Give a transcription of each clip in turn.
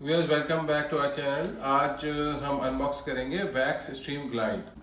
Viewers welcome back to our channel. आज हम unbox करेंगे वैक्स स्ट्रीम ग्लाइड।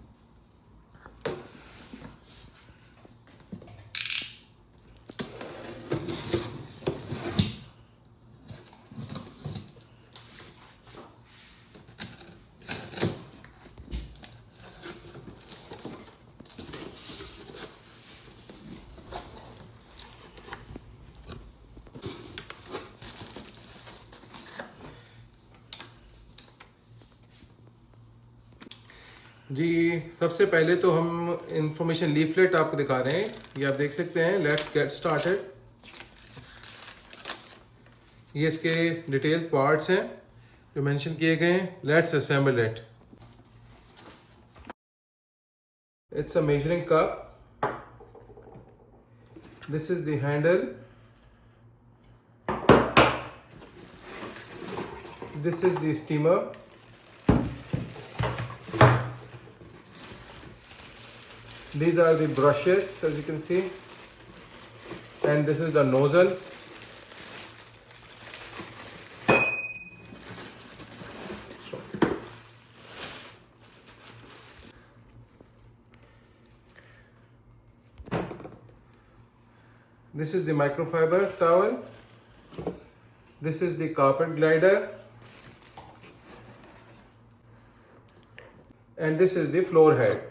जी सबसे पहले तो हम इंफॉर्मेशन लीफलेट आपको दिखा रहे हैं, ये आप देख सकते हैं। Let's get started. ये इसके डिटेल पार्ट्स हैं जो मेंशन किए गए हैं। Let's assemble it. It's a measuring cup. This is the handle. This is the steamer. These are the brushes, as you can see, and this is the nozzle. This is the microfiber towel. This is the carpet glider, and this is the floor head.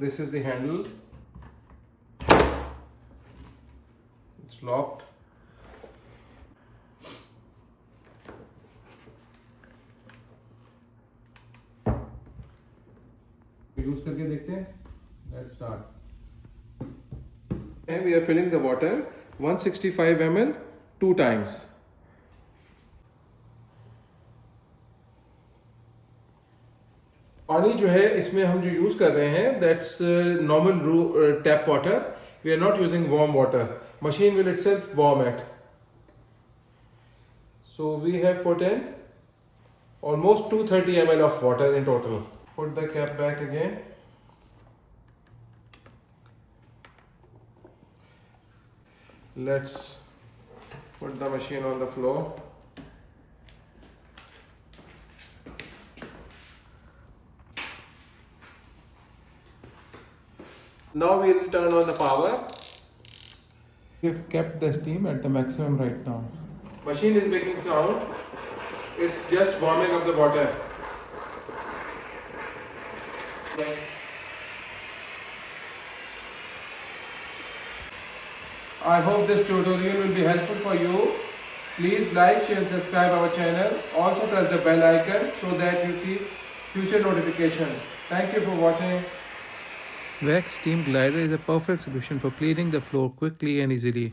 This is the handle. It's locked. Use करके देखते हैं। Let's start. And we are filling the water 165 ml 2 times. पानी जो है इसमें हम जो use कर रहे हैं that's normal tap water. We are not using warm water. Machine will itself warm it. So we have put in almost 230 ml of water in total. Put the cap back again. Let's put the machine on the floor. Now we will turn on the power. We've kept the steam at the maximum right now. Machine is making sound. It's just warming up the water. I hope this tutorial will be helpful for you. Please like, share and subscribe our channel. Also press the bell icon so that you see future notifications. Thank you for watching. Vax Steam Glider is a perfect solution for cleaning the floor quickly and easily.